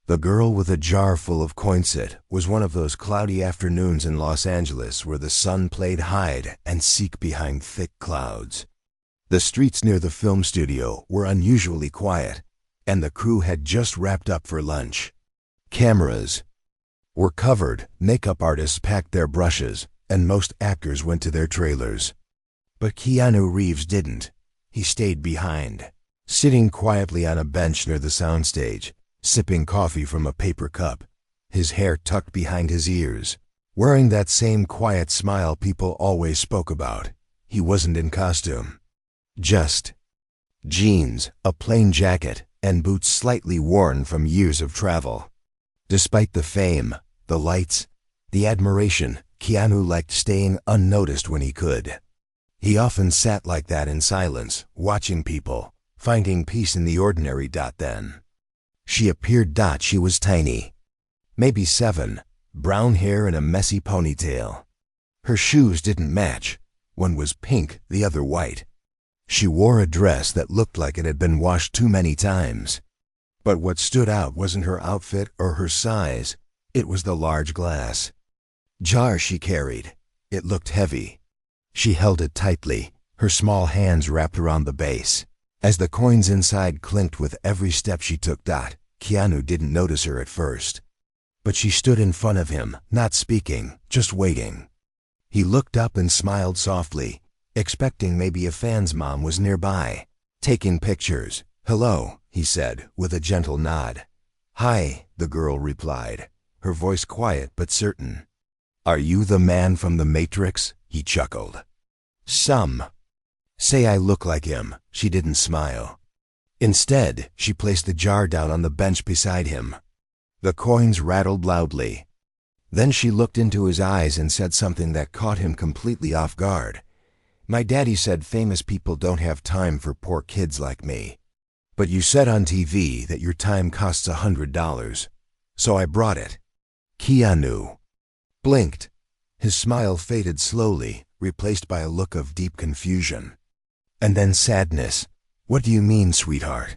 The girl with a jar full of coinsit was one of those cloudy afternoons in Los Angeles where the sun played hide and seek behind thick clouds. The streets near the film studio were unusually quiet, and the crew had just wrapped up for lunch. Cameras were covered, makeup artists packed their brushes, and most actors went to their trailers. But Keanu Reeves didn't. He stayed behind, sitting quietly on a bench near the soundstage, sipping coffee from a paper cup, his hair tucked behind his ears, wearing that same quiet smile people always spoke about. He wasn't in costume. Just jeans, a plain jacket, and boots slightly worn from years of travel. Despite the fame, the lights, the admiration, Keanu liked staying unnoticed when he could. He often sat like that in silence, watching people, finding peace in the ordinary. Then she appeared. She was tiny, maybe 7, brown hair in a messy ponytail. Her shoes didn't match. One was pink, the other white. She wore a dress that looked like it had been washed too many times. But what stood out wasn't her outfit or her size. It was the large glass jar she carried. It looked heavy. She held it tightly, her small hands wrapped around the base. As the coins inside clinked with every step she took. Keanu didn't notice her at first. But she stood in front of him, not speaking, just waiting. He looked up and smiled softly, expecting maybe a fan's mom was nearby, taking pictures. "Hello," he said, with a gentle nod. "Hi," the girl replied, her voice quiet but certain. "Are you the man from The Matrix?" he chuckled. "Some say I look like him." She didn't smile. Instead, she placed the jar down on the bench beside him. The coins rattled loudly. Then she looked into his eyes and said something that caught him completely off guard. "My daddy said famous people don't have time for poor kids like me. But you said on TV that your time costs $100, so I brought it." Keanu blinked. His smile faded slowly, replaced by a look of deep confusion. And then sadness. "What do you mean, sweetheart?"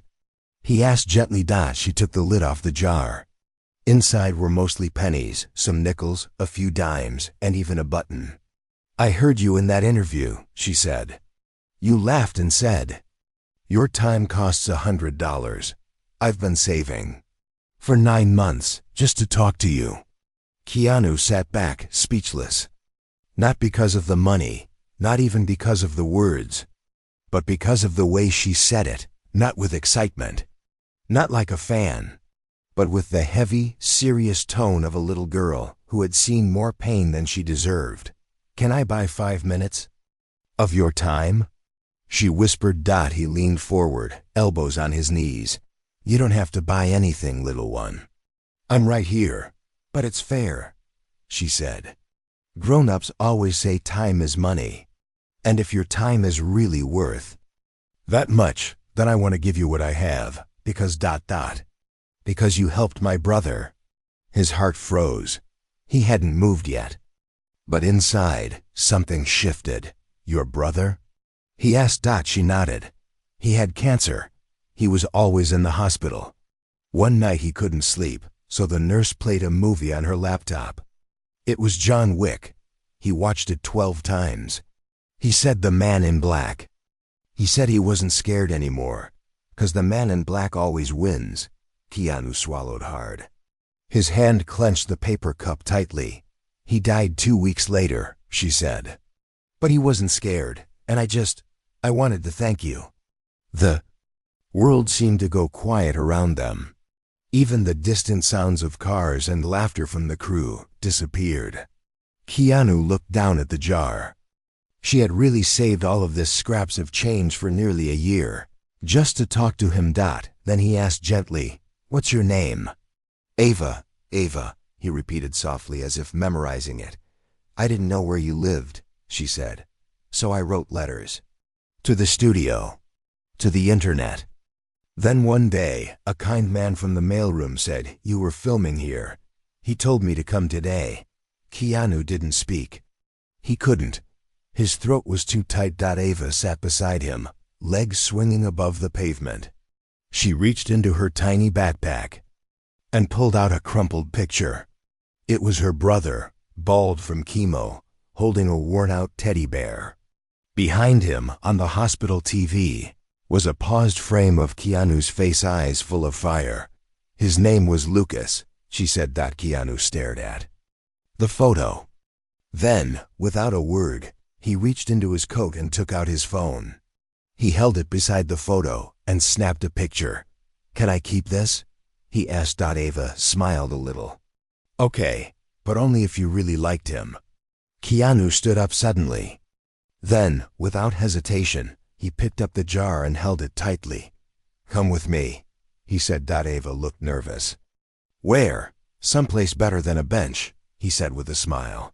he asked gently. She took the lid off the jar. Inside were mostly pennies, some nickels, a few dimes, and even a button. "I heard you in that interview," she said. "You laughed and said, 'Your time costs $100. I've been saving for 9 months just to talk to you.'" Keanu sat back, speechless. Not because of the money, not even because of the words, but because of the way she said it, not with excitement, not like a fan, but with the heavy, serious tone of a little girl who had seen more pain than she deserved. "Can I buy 5 minutes of your time?" she whispered. He leaned forward, elbows on his knees. "You don't have to buy anything, little one. I'm right here." "But it's fair," she said. "Grown-ups always say time is money. And if your time is really worth that much, then I want to give you what I have, because ... because you helped my brother." His heart froze. He hadn't moved yet. But inside, something shifted. "Your brother?" he asked. She nodded. "He had cancer. He was always in the hospital. One night he couldn't sleep, so the nurse played a movie on her laptop. It was John Wick. He watched it 12 times. He said the man in black. He said he wasn't scared anymore, 'cause the man in black always wins." Keanu swallowed hard. His hand clenched the paper cup tightly. "He died 2 weeks later," she said. "But he wasn't scared, and I wanted to thank you." The world seemed to go quiet around them. Even the distant sounds of cars and laughter from the crew disappeared. Keanu looked down at the jar. She had really saved all of this scraps of change for nearly a year, just to talk to him. Then he asked gently, "What's your name?" "Ava, Ava," he repeated softly as if memorizing it. "I didn't know where you lived," she said, "so I wrote letters. To the studio. To the internet. Then one day, a kind man from the mailroom said you were filming here. He told me to come today." Keanu didn't speak. He couldn't. His throat was too tight. Ava sat beside him, legs swinging above the pavement. She reached into her tiny backpack. and pulled out a crumpled picture. It was her brother, bald from chemo, holding a worn-out teddy bear. Behind him, on the hospital TV, was a paused frame of Keanu's face, eyes full of fire. His name was Lucas, she said. Keanu stared at the photo. Then, without a word, he reached into his coat and took out his phone. He held it beside the photo and snapped a picture. "Can I keep this?" he asked. Ava smiled a little. "Okay, but only if you really liked him." Keanu stood up suddenly. Then, without hesitation, he picked up the jar and held it tightly. "Come with me," he said. Ava looked nervous. "Where?" "Someplace better than a bench," he said with a smile.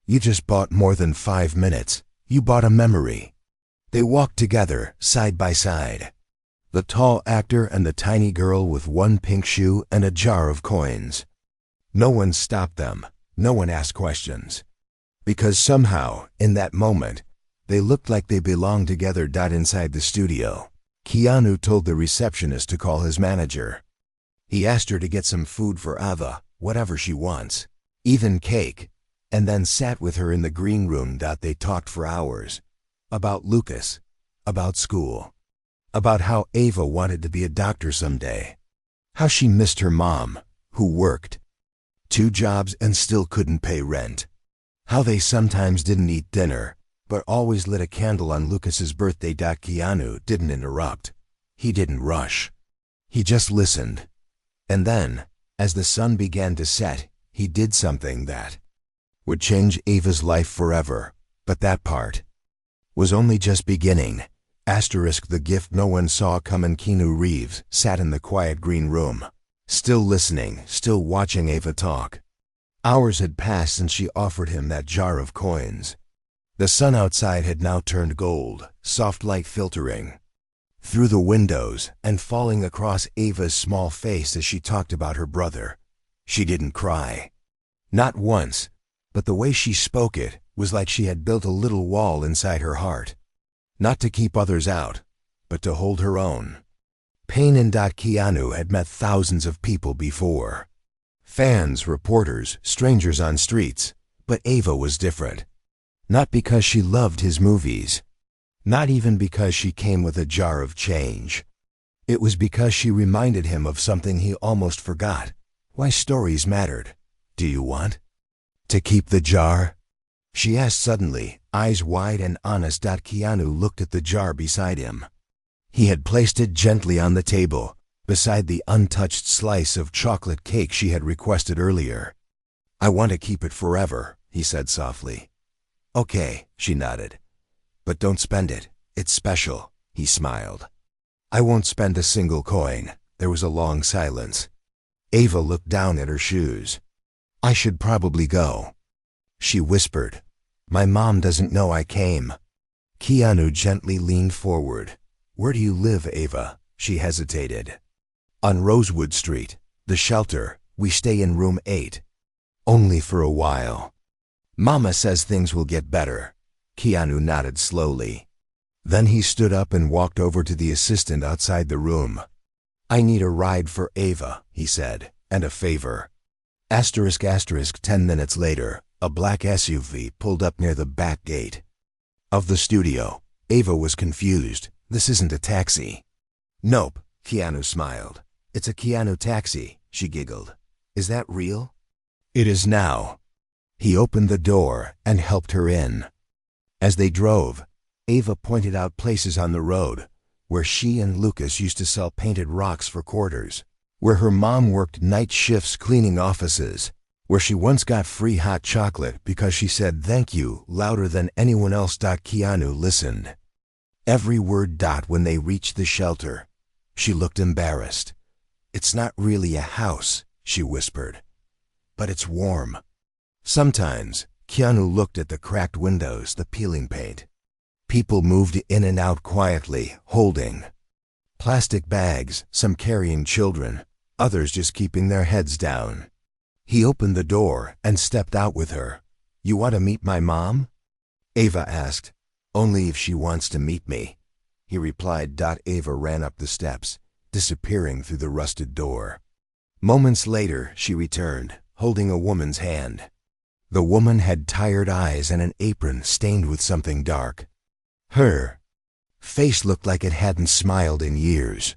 "You just bought more than 5 minutes. You bought a memory." They walked together, side by side. The tall actor and the tiny girl with one pink shoe and a jar of coins. No one stopped them. No one asked questions. Because somehow, in that moment, they looked like they belonged together. Inside the studio, Keanu told the receptionist to call his manager. He asked her to get some food for Ava, whatever she wants, even cake, and then sat with her in the green room. They talked for hours. About Lucas, about school, about how Ava wanted to be a doctor someday, how she missed her mom, who worked 2 jobs and still couldn't pay rent, how they sometimes didn't eat dinner, but always lit a candle on Lucas's birthday. Keanu didn't interrupt. He didn't rush. He just listened. And then, as the sun began to set, he did something that would change Ava's life forever. But that part was only just beginning. The gift no one saw coming. KeanuReeves sat in the quiet green room, still listening, still watching Ava talk. Hours had passed since she offered him that jar of coins. The sun outside had now turned gold, soft light filtering through the windows and falling across Ava's small face as she talked about her brother. She didn't cry. Not once, but the way she spoke it was like she had built a little wall inside her heart. Not to keep others out, but to hold her own. Pain in. Keanu had met thousands of people before. Fans, reporters, strangers on streets. But Ava was different. Not because she loved his movies. Not even because she came with a jar of change. It was because she reminded him of something he almost forgot. Why stories mattered. "Do you want to keep the jar?" she asked suddenly, eyes wide and honest. Keanu looked at the jar beside him. He had placed it gently on the table, beside the untouched slice of chocolate cake she had requested earlier. "I want to keep it forever," he said softly. "Okay," she nodded. "But don't spend it. It's special," he smiled. "I won't spend a single coin." There was a long silence. Ava looked down at her shoes. "I should probably go," she whispered. "My mom doesn't know I came." Keanu gently leaned forward. "Where do you live, Ava?" She hesitated. "On Rosewood Street, the shelter. We stay in room 8. Only for a while. Mama says things will get better." Keanu nodded slowly. Then he stood up and walked over to the assistant outside the room. "I need a ride for Ava," he said, "and a favor." 10 minutes later, a black SUV pulled up near the back gate of the studio. Ava was confused. "This isn't a taxi." "Nope," Keanu smiled. "It's a Keanu taxi," she giggled. "Is that real?" "It is now." He opened the door and helped her in. As they drove, Ava pointed out places on the road where she and Lucas used to sell painted rocks for quarters, where her mom worked night shifts cleaning offices, where she once got free hot chocolate because she said thank you louder than anyone else. Keanu listened. Every word. When they reached the shelter, she looked embarrassed. "It's not really a house," she whispered, "but it's warm." Sometimes, Keanu looked at the cracked windows, the peeling paint. People moved in and out quietly, holding plastic bags, some carrying children, others just keeping their heads down. He opened the door and stepped out with her. "You want to meet my mom?" Ava asked. "Only if she wants to meet me," he replied. Ava ran up the steps, disappearing through the rusted door. Moments later, she returned, holding a woman's hand. The woman had tired eyes and an apron stained with something dark. Her face looked like it hadn't smiled in years.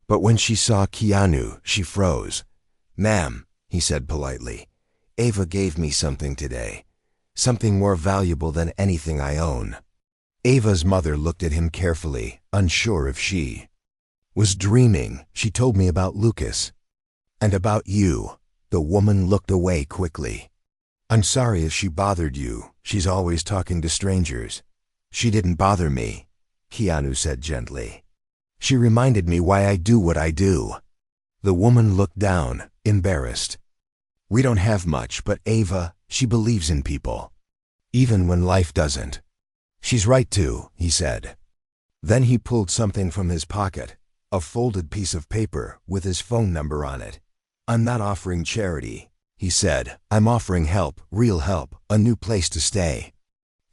But when she saw Keanu, she froze. "Ma'am," he said politely, "Ava gave me something today. Something more valuable than anything I own." Ava's mother looked at him carefully, unsure if she was dreaming. "She told me about Lucas. And about you." The woman looked away quickly. "I'm sorry if she bothered you. She's always talking to strangers." "She didn't bother me," Keanu said gently. "She reminded me why I do what I do." The woman looked down, embarrassed. "We don't have much, but Ava, she believes in people. Even when life doesn't." "She's right too," he said. Then he pulled something from his pocket, a folded piece of paper with his phone number on it. "I'm not offering charity," he said. "I'm offering help, real help, a new place to stay.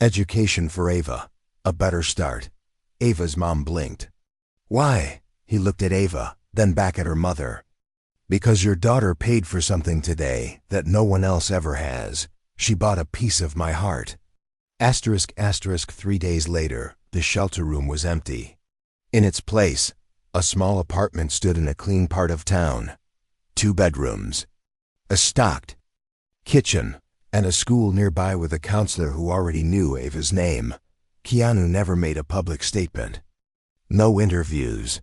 Education for Ava. A better start." Ava's mom blinked. "Why?" He looked at Ava, then back at her mother. "Because your daughter paid for something today that no one else ever has. She bought a piece of my heart." *** 3 days later, the shelter room was empty. In its place, a small apartment stood in a clean part of town. 2 bedrooms, a stocked kitchen, and a school nearby with a counselor who already knew Ava's name. Keanu never made a public statement. No interviews.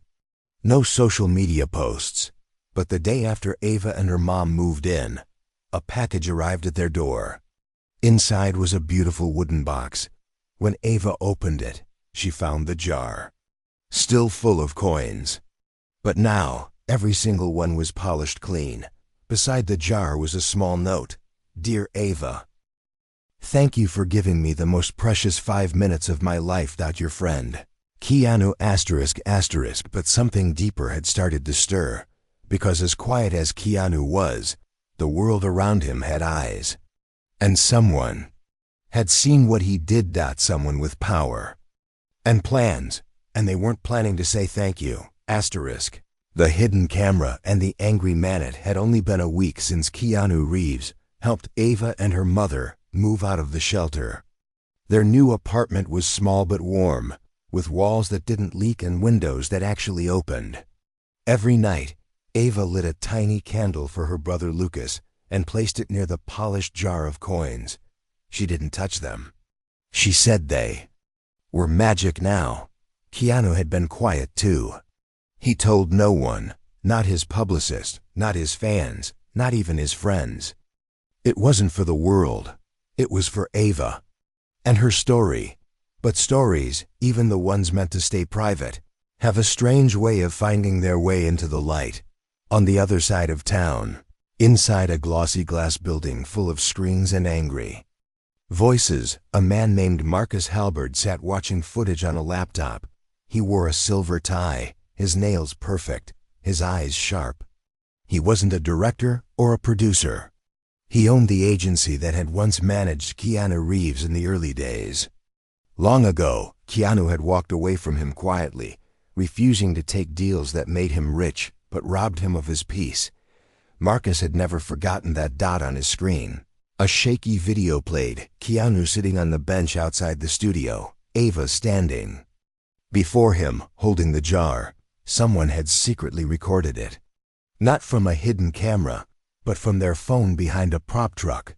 No social media posts. But the day after Ava and her mom moved in, a package arrived at their door. Inside was a beautiful wooden box. When Ava opened it, she found the jar, still full of coins. But now, every single one was polished clean. Beside the jar was a small note. "Dear Ava, thank you for giving me the most precious 5 minutes of my life. Your friend, Keanu ***. But something deeper had started to stir, because as quiet as Keanu was, the world around him had eyes. And someone had seen what he did. Someone with power and plans, and they weren't planning to say thank you. The hidden camera and the angry man. It had only been a week since KeanuReeves helped Ava and her mother move out of the shelter. Their new apartment was small but warm, with walls that didn't leak and windows that actually opened. Every night, Ava lit a tiny candle for her brother Lucas and placed it near the polished jar of coins. She didn't touch them. She said they were magic now. Keanu had been quiet too. He told no one, not his publicist, not his fans, not even his friends. It wasn't for the world. It was for Ava and her story. But stories, even the ones meant to stay private, have a strange way of finding their way into the light. On the other side of town, inside a glossy glass building full of screens and angry voices, a man named Marcus Halberd sat watching footage on a laptop. He wore a silver tie, his nails perfect, his eyes sharp. He wasn't a director or a producer. He owned the agency that had once managed KeanuReeves in the early days. Long ago, Keanu had walked away from him quietly, refusing to take deals that made him rich but robbed him of his peace. Marcus had never forgotten that dot on his screen. A shaky video played, Keanu sitting on the bench outside the studio, Ava standing before him, holding the jar. Someone had secretly recorded it. Not from a hidden camera, but from their phone behind a prop truck.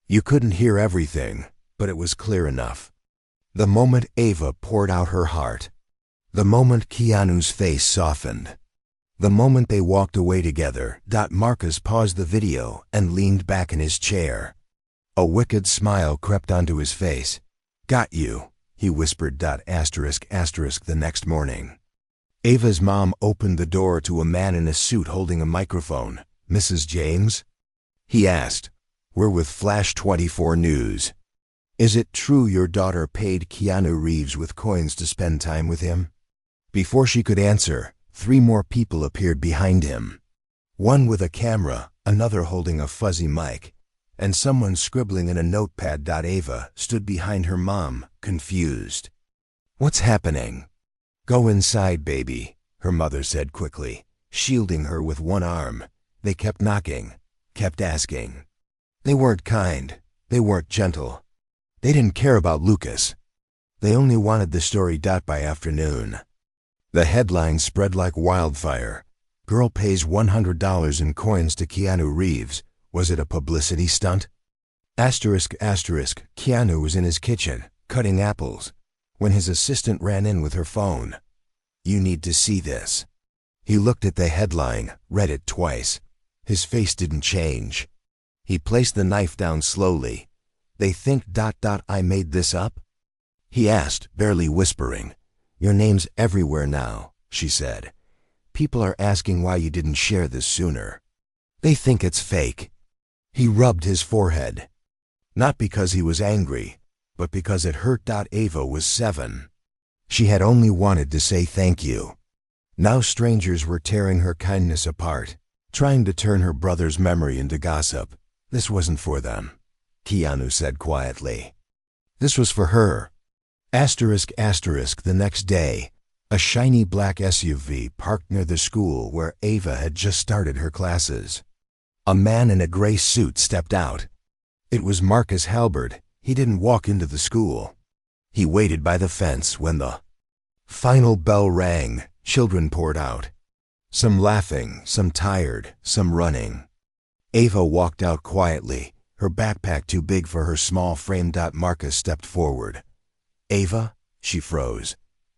You couldn't hear everything, but it was clear enough. The moment Ava poured out her heart. The moment Keanu's face softened. The moment they walked away together. Marcus paused the video and leaned back in his chair. A wicked smile crept onto his face. "Got you," he whispered. The next morning, Ava's mom opened the door to a man in a suit holding a microphone. "Mrs. James?" he asked. "We're with Flash 24 News. Is it true your daughter paid KeanuReeves with coins to spend time with him?" Before she could answer, 3 more people appeared behind him. One with a camera, another holding a fuzzy mic, and someone scribbling in a notepad. Ava stood behind her mom, confused. "What's happening?" "Go inside, baby," her mother said quickly, shielding her with one arm. They kept knocking, kept asking. They weren't kind. They weren't gentle. They didn't care about Lucas. They only wanted the story. By afternoon, the headline spread like wildfire. Girl pays $100 in coins to Keanu Reeves. Was it a publicity stunt? Keanu was in his kitchen, cutting apples, when his assistant ran in with her phone. "You need to see this." He looked at the headline, read it twice. His face didn't change. He placed the knife down slowly. "They think... I made this up?" He asked, barely whispering. "Your name's everywhere now," she said. "People are asking why you didn't share this sooner. They think it's fake." He rubbed his forehead. Not because he was angry, but because it hurt. Ava was 7. She had only wanted to say thank you. Now strangers were tearing her kindness apart, trying to turn her brother's memory into gossip. "This wasn't for them," Keanu said quietly. "This was for her." The next day, a shiny black SUV parked near the school where Ava had just started her classes. A man in a gray suit stepped out. It was Marcus Halberd. He didn't walk into the school. He waited by the fence when the final bell rang. Children poured out. Some laughing, some tired, some running. Ava walked out quietly, her backpack too big for her small frame. Marcus stepped forward. "Ava?" She froze.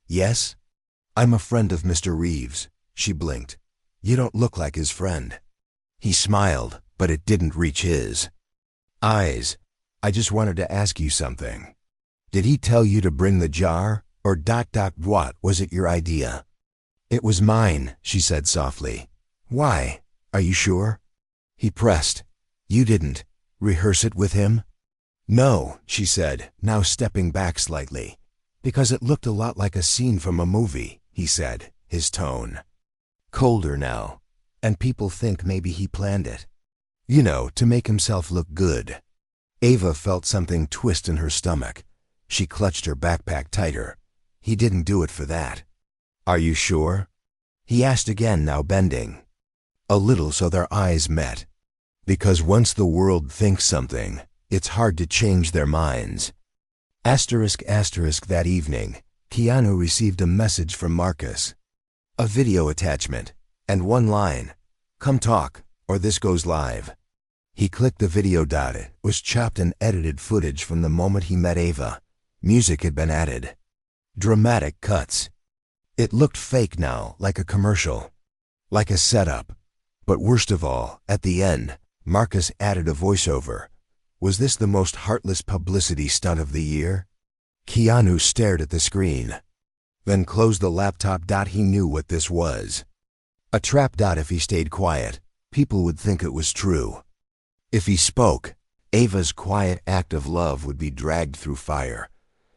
"Yes?" "I'm a friend of Mr. Reeves." She blinked. "You don't look like his friend." He smiled, but it didn't reach his eyes. "I just wanted to ask you something. Did he tell you to bring the jar, or... What was it your idea?" "It was mine," she said softly. "Why? Are you sure?" He pressed. "You didn't rehearse it with him?" "No," she said, now stepping back slightly. "Because it looked a lot like a scene from a movie," he said, his tone colder now. "And people think maybe he planned it. You know, to make himself look good." Ava felt something twist in her stomach. She clutched her backpack tighter. "He didn't do it for that." "Are you sure?" he asked again, now bending a little so their eyes met. "Because once the world thinks something, it's hard to change their minds." That evening, Keanu received a message from Marcus. A video attachment, and one line, "Come talk, or this goes live." He clicked the video. It was chopped and edited footage from the moment he met Ava. Music had been added. Dramatic cuts. It looked fake now, like a commercial. Like a setup. But worst of all, at the end, Marcus added a voiceover. Was this the most heartless publicity stunt of the year? Keanu stared at the screen, then closed the laptop. He knew what this was. A trap. If he stayed quiet, people would think it was true. If he spoke, Ava's quiet act of love would be dragged through fire.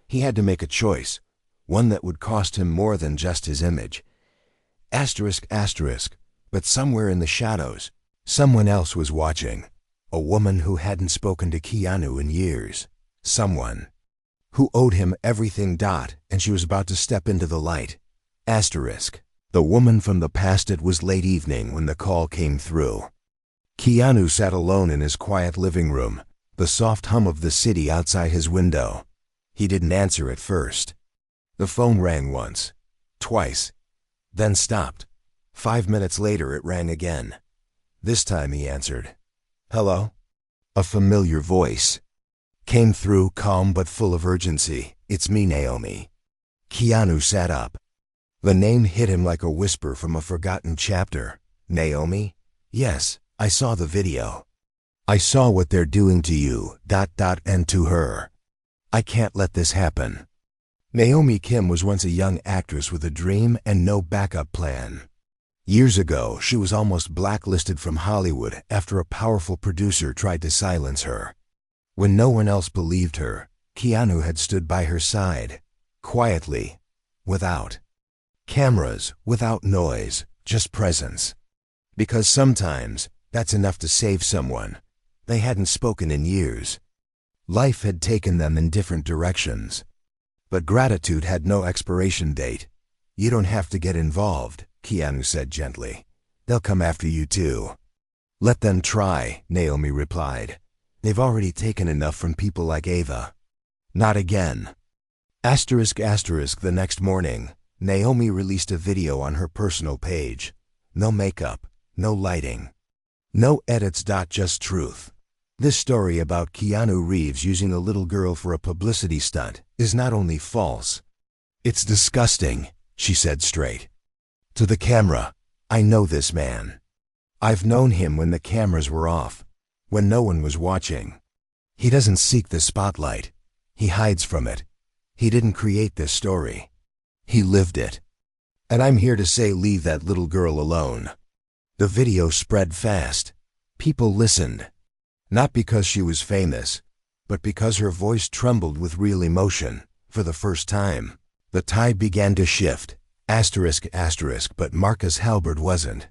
He had to make a choice, one that would cost him more than just his image. But somewhere in the shadows, someone else was watching. A woman who hadn't spoken to Keanu in years. Someone who owed him everything. And she was about to step into the light. The woman from the past. It was late evening when the call came through. Keanu sat alone in his quiet living room, the soft hum of the city outside his window. He didn't answer at first. The phone rang once, twice, then stopped. 5 minutes later it rang again. This time he answered. "Hello?" A familiar voice came through, calm but full of urgency. "It's me, Naomi." Keanu sat up. The name hit him like a whisper from a forgotten chapter. "Naomi? Yes, I saw the video. I saw what they're doing to you, and to her. I can't let this happen." Naomi Kim was once a young actress with a dream and no backup plan. Years ago, she was almost blacklisted from Hollywood after a powerful producer tried to silence her. When no one else believed her, Keanu had stood by her side, quietly, without cameras, without noise, just presence. Because sometimes, that's enough to save someone. They hadn't spoken in years. Life had taken them in different directions. But gratitude had no expiration date. "You don't have to get involved," Keanu said gently. "They'll come after you too." Let them try, Naomi replied. They've already taken enough from people like Ava. Not again. The next morning, Naomi released a video on her personal page. No makeup, no lighting, no edits. Just truth. This story about Keanu Reeves using a little girl for a publicity stunt is not only false, it's disgusting, she said straight. To the camera, I know this man. I've known him when the cameras were off, when no one was watching. He doesn't seek the spotlight. He hides from it. He didn't create this story. He lived it. And I'm here to say, leave that little girl alone. The video spread fast. People listened. Not because she was famous, but because her voice trembled with real emotion. For the first time, the tide began to shift. But Marcus Halberd wasn't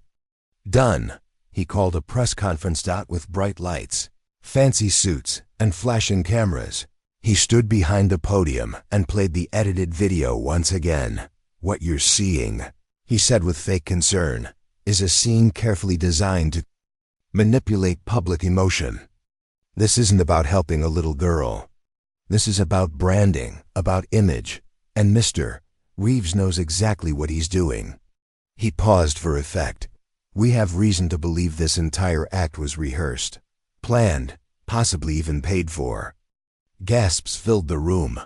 done. He called a press conference. With bright lights, fancy suits, and flashing cameras. He stood behind the podium and played the edited video once again. What you're seeing, he said with fake concern, is a scene carefully designed to manipulate public emotion. This isn't about helping a little girl. This is about branding, about image, and Mr. Reeves knows exactly what he's doing. He paused for effect. We have reason to believe this entire act was rehearsed, planned, possibly even paid for. Gasps filled the room.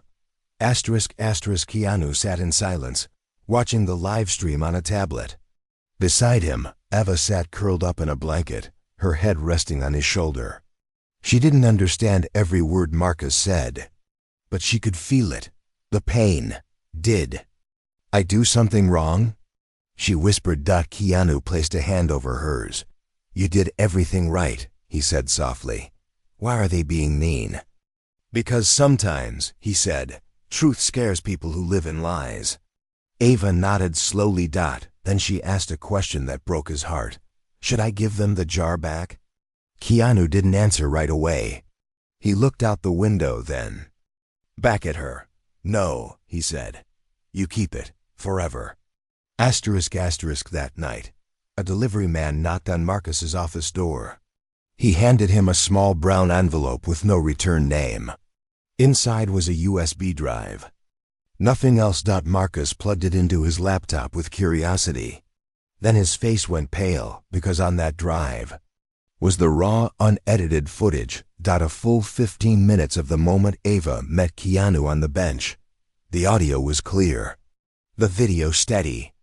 Keanu sat in silence, watching the live stream on a tablet. Beside him, Ava sat curled up in a blanket, her head resting on his shoulder. She didn't understand every word Marcus said, but she could feel it. The pain. Did I do something wrong? She whispered. Keanu placed a hand over hers. You did everything right, he said softly. Why are they being mean? Because sometimes, he said, truth scares people who live in lies. Ava nodded slowly. Then she asked a question that broke his heart. Should I give them the jar back? Keanu didn't answer right away. He looked out the window then. Back at her. No, he said. You keep it, forever. That night, a delivery man knocked on Marcus's office door. He handed him a small brown envelope with no return name. Inside was a USB drive. Nothing else. Marcus plugged it into his laptop with curiosity. Then his face went pale, because on that drive was the raw, unedited footage. A full 15 minutes of the moment Ava met Keanu on the bench. The audio was clear. The video steady.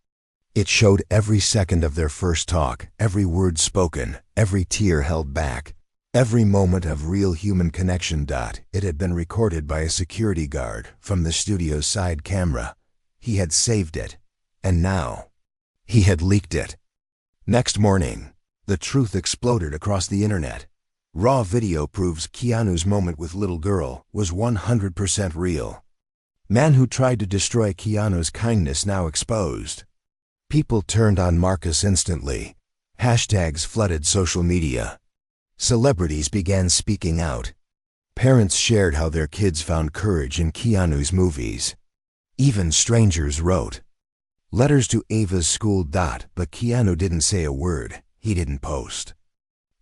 It showed every second of their first talk, every word spoken, every tear held back, every moment of real human connection. It had been recorded by a security guard from the studio's side camera. He had saved it, and now he had leaked it. Next morning, the truth exploded across the internet. Raw video proves Keanu's moment with little girl was 100% real. Man who tried to destroy Keanu's kindness now exposed. People turned on Marcus instantly. Hashtags flooded social media. Celebrities began speaking out. Parents shared how their kids found courage in Keanu's movies. Even strangers wrote letters to Ava's school. But Keanu didn't say a word. He didn't post.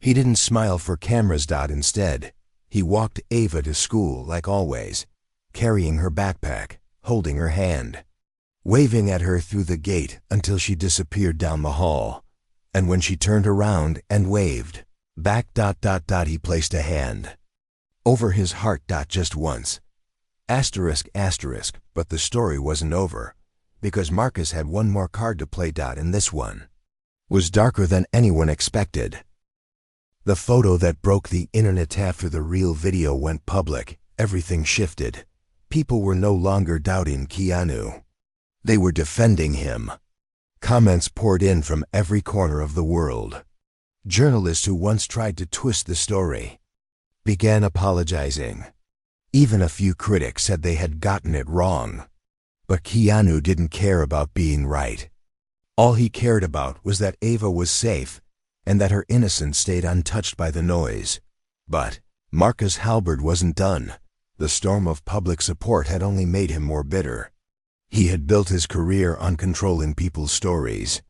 He didn't smile for cameras. Instead, he walked Ava to school like always, carrying her backpack, holding her hand, waving at her through the gate until she disappeared down the hall. And when she turned around and waved back. He placed a hand over his heart. Just once. But the story wasn't over, because Marcus had one more card to play. And this one was darker than anyone expected. The photo that broke the internet after the real video went public. Everything shifted. People were no longer doubting Keanu. They were defending him. Comments poured in from every corner of the world. Journalists who once tried to twist the story began apologizing. Even a few critics said they had gotten it wrong. But Keanu didn't care about being right. All he cared about was that Ava was safe and that her innocence stayed untouched by the noise. But Marcus Halberd wasn't done. The storm of public support had only made him more bitter. He had built his career on controlling people's stories.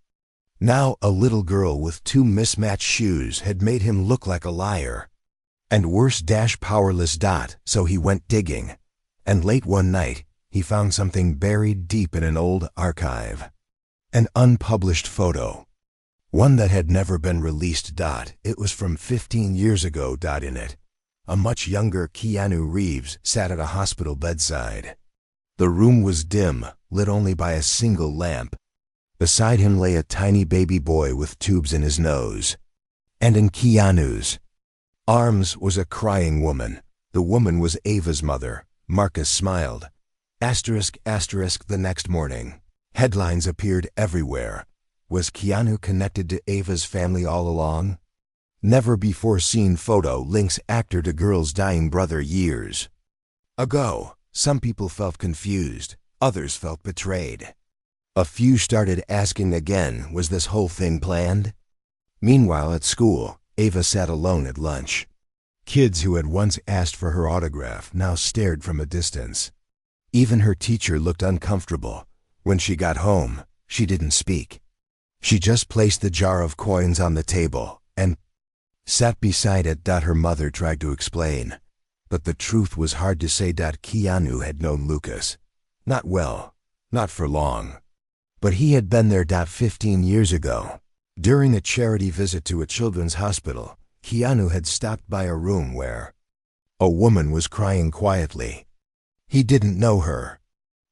Now a little girl with two mismatched shoes had made him look like a liar. And worse, powerless. So he went digging. And late one night, he found something buried deep in an old archive. An unpublished photo. One that had never been released. It was from 15 years ago. In it, a much younger Keanu Reeves sat at a hospital bedside. The room was dim, lit only by a single lamp. Beside him lay a tiny baby boy with tubes in his nose. And in Keanu's arms was a crying woman. The woman was Ava's mother. Marcus smiled. The next morning, headlines appeared everywhere. Was Keanu connected to Ava's family all along? Never before seen photo links actor to girl's dying brother years ago. Some people felt confused. Others felt betrayed. A few started asking again, was this whole thing planned? Meanwhile at school, Ava sat alone at lunch. Kids who had once asked for her autograph now stared from a distance. Even her teacher looked uncomfortable. When she got home, she didn't speak. She just placed the jar of coins on the table and sat beside it. Her mother tried to explain, but the truth was hard to say. Keanu had known Lucas. Not well, not for long. But he had been there 15 years ago. During a charity visit to a children's hospital, Keanu had stopped by a room where a woman was crying quietly. He didn't know her,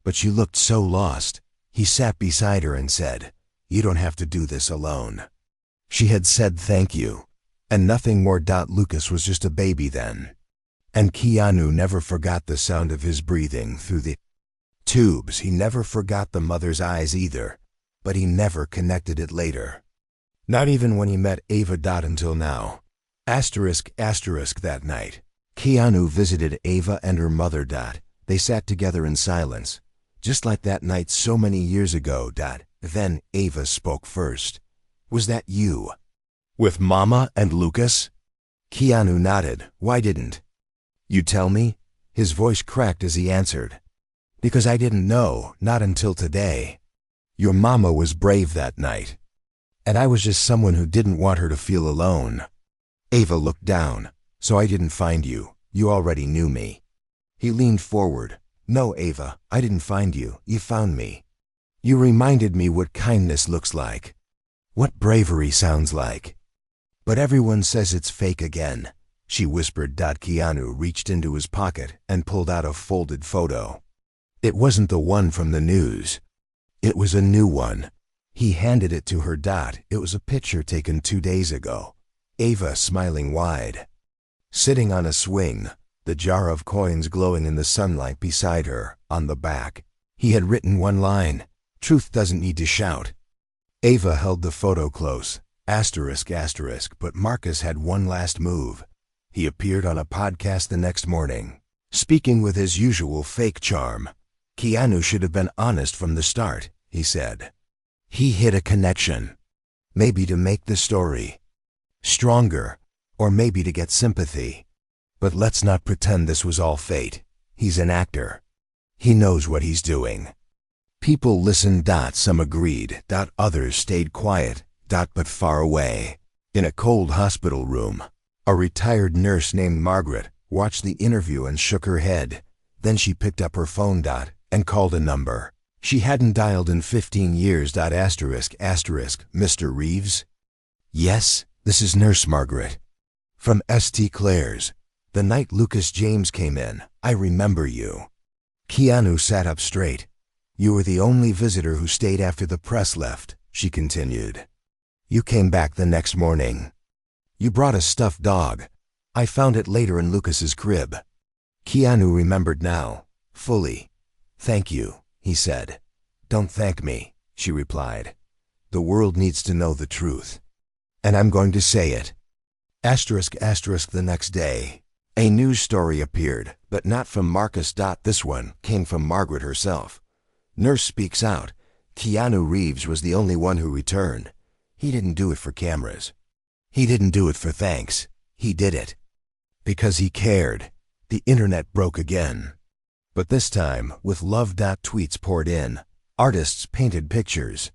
but she looked so lost. He sat beside her and said, "You don't have to do this alone." She had said thank you, and nothing more. Lucas was just a baby then. And Keanu never forgot the sound of his breathing through the tubes. He never forgot the mother's eyes either, but he never connected it later. Not even when he met Ava. Until now. That night, Keanu visited Ava and her mother. They sat together in silence, just like that night so many years ago. Then Ava spoke first. "Was that you? With Mama and Lucas?" Keanu nodded. "Why didn't you tell me?" His voice cracked as he answered. "Because I didn't know, not until today. Your mama was brave that night, and I was just someone who didn't want her to feel alone." Ava looked down. "So I didn't find you. You already knew me." He leaned forward. "No, Ava, I didn't find you. You found me. You reminded me what kindness looks like, what bravery sounds like. But everyone says it's fake again," she whispered. Keanu reached into his pocket and pulled out a folded photo. It wasn't the one from the news. It was a new one. He handed it to her. It was a picture taken 2 days ago. Ava smiling wide, sitting on a swing, the jar of coins glowing in the sunlight beside her. On the back, he had written one line, "Truth doesn't need to shout." Ava held the photo close. But Marcus had one last move. He appeared on a podcast the next morning, speaking with his usual fake charm. "Keanu should have been honest from the start," he said. "He hid a connection. Maybe to make the story stronger, or maybe to get sympathy. But let's not pretend this was all fate. He's an actor. He knows what he's doing." People listened. Some agreed. Others stayed quiet. But far away, in a cold hospital room, a retired nurse named Margaret watched the interview and shook her head. Then she picked up her phone. And called a number she hadn't dialed in 15 years. "Mr. Reeves?" "Yes, this is Nurse Margaret. From St. Clair's. The night Lucas James came in, I remember you." Keanu sat up straight. "You were the only visitor who stayed after the press left," she continued. "You came back the next morning. You brought a stuffed dog. I found it later in Lucas's crib." Keanu remembered now, fully. "Thank you," he said. "Don't thank me," she replied. "The world needs to know the truth. And I'm going to say it." The next day, a news story appeared, but not from Marcus. This one came from Margaret herself. Nurse speaks out. Keanu Reeves was the only one who returned. He didn't do it for cameras. He didn't do it for thanks. He did it because he cared. The internet broke again. But this time, with love. Tweets poured in. Artists painted pictures.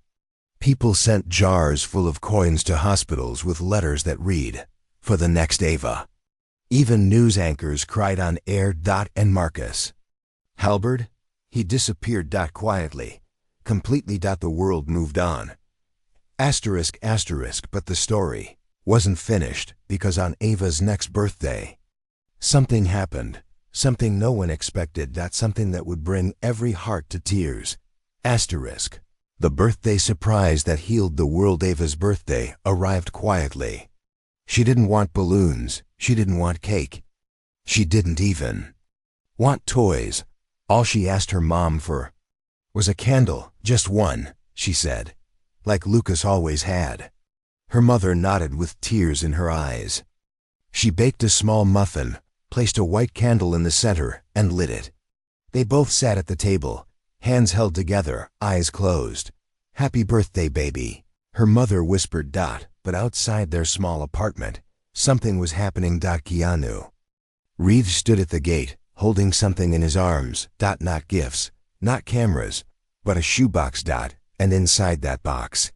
People sent jars full of coins to hospitals with letters that read, "For the next Ava." Even news anchors cried on air. And Marcus Halberd? He disappeared. Quietly. Completely. The world moved on. Asterisk, asterisk, but the story wasn't finished because on Ava's next birthday, something happened. Something no one expected. Something that would bring every heart to tears. Asterisk. The birthday surprise that healed the world. Ava's birthday arrived quietly. She didn't want balloons. She didn't want cake. She didn't even want toys. All she asked her mom for was a candle. Just one, she said, like Lucas always had. Her mother nodded with tears in her eyes. She baked a small muffin, placed a white candle in the center, and lit it. They both sat at the table, hands held together, eyes closed. "Happy birthday, baby," her mother whispered. But outside their small apartment, something was happening. Keanu Reeves stood at the gate, holding something in his arms. Not gifts, not cameras, but a shoebox. And inside that box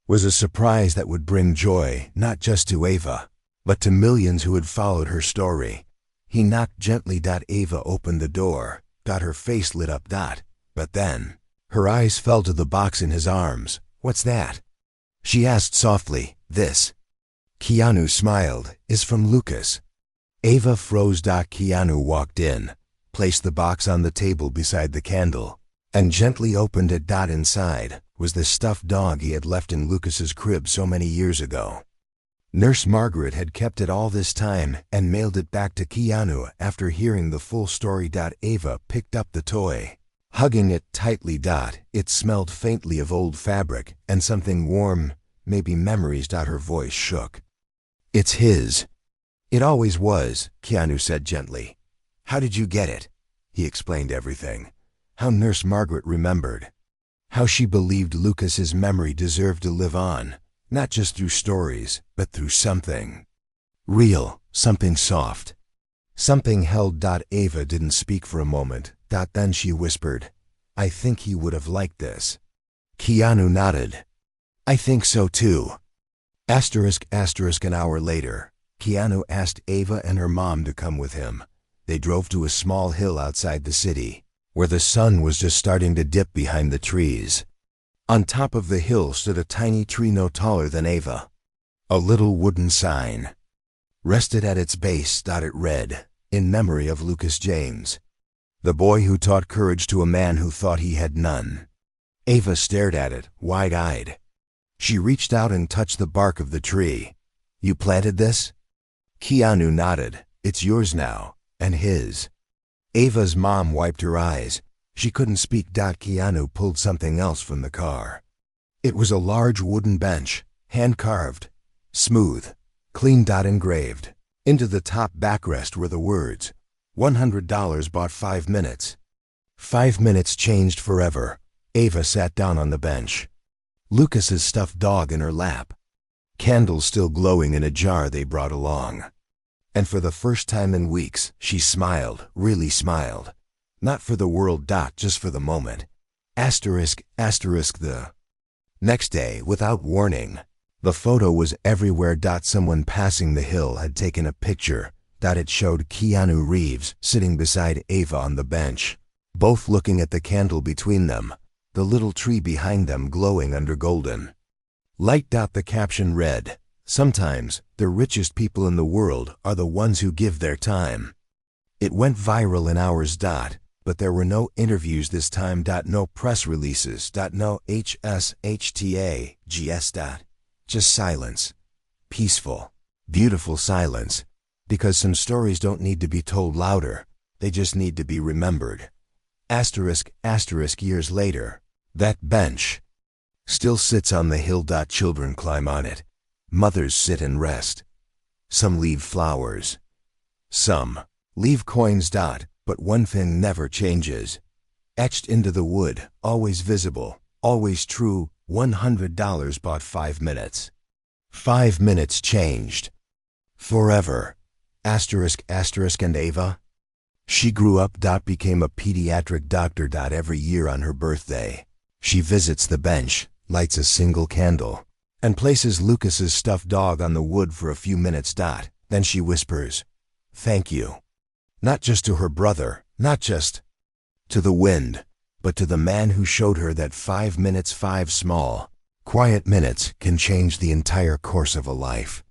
was a surprise that would bring joy not just to Ava, but to millions who had followed her story. He knocked gently. Ava opened the door. Her face lit up. But then, her eyes fell to the box in his arms. "What's that?" she asked softly. "This." Keanu smiled. "Is from Lucas." Ava froze. Keanu walked in, placed the box on the table beside the candle, and gently opened it. Inside was the stuffed dog he had left in Lucas's crib so many years ago. Nurse Margaret had kept it all this time and mailed it back to Keanu after hearing the full story. Ava picked up the toy, hugging it tightly. It smelled faintly of old fabric and something warm, maybe memories. Her voice shook. "It's his." "It always was," Keanu said gently. "How did you get it?" He explained everything. How Nurse Margaret remembered. How she believed Lucas's memory deserved to live on, not just through stories, but through something real, something soft. Something held. Ava didn't speak for a moment. Then she whispered, "I think he would have liked this." Keanu nodded. "I think so too." Asterisk, asterisk. An hour later, Keanu asked Ava and her mom to come with him. They drove to a small hill outside the city, where the sun was just starting to dip behind the trees. On top of the hill stood a tiny tree no taller than Ava. A little wooden sign rested at its base. It read, "In memory of Lucas James, the boy who taught courage to a man who thought he had none." Ava stared at it, wide-eyed. She reached out and touched the bark of the tree. "You planted this?" Keanu nodded. "It's yours now, and his." Ava's mom wiped her eyes. She couldn't speak. Keanu pulled something else from the car. It was a large wooden bench, hand-carved, smooth, clean. Engraved. Into the top backrest were the words, $100 bought 5 minutes. 5 minutes changed forever. Ava sat down on the bench, Lucas's stuffed dog in her lap, candles still glowing in a jar they brought along. And for the first time in weeks, she smiled, really smiled. Not for the world. Just for the moment. Asterisk, asterisk. The next day, without warning, the photo was everywhere. Someone passing the hill had taken a picture. It showed Keanu Reeves sitting beside Ava on the bench, both looking at the candle between them, the little tree behind them glowing under golden light. The caption read, "Sometimes the richest people in the world are the ones who give their time." It went viral in hours. But there were no interviews this time. No press releases. No HSHTAGS. Just silence. Peaceful, beautiful silence. Because some stories don't need to be told louder. They just need to be remembered. Asterisk, asterisk. Years later, that bench still sits on the hill. Children climb on it. Mothers sit and rest. Some leave flowers. Some leave coins. But one thing never changes. Etched into the wood, always visible, always true, $100 bought 5 minutes. 5 minutes changed. Forever. Asterisk, asterisk. And Ava? She grew up. Became a pediatric doctor. Every year on her birthday, she visits the bench. lights a single candle, and places Lucas's stuffed dog on the wood for a few minutes. Then she whispers, "Thank you." Not just to her brother, not just to the wind, but to the man who showed her that 5 minutes, 5 small, quiet minutes can change the entire course of a life.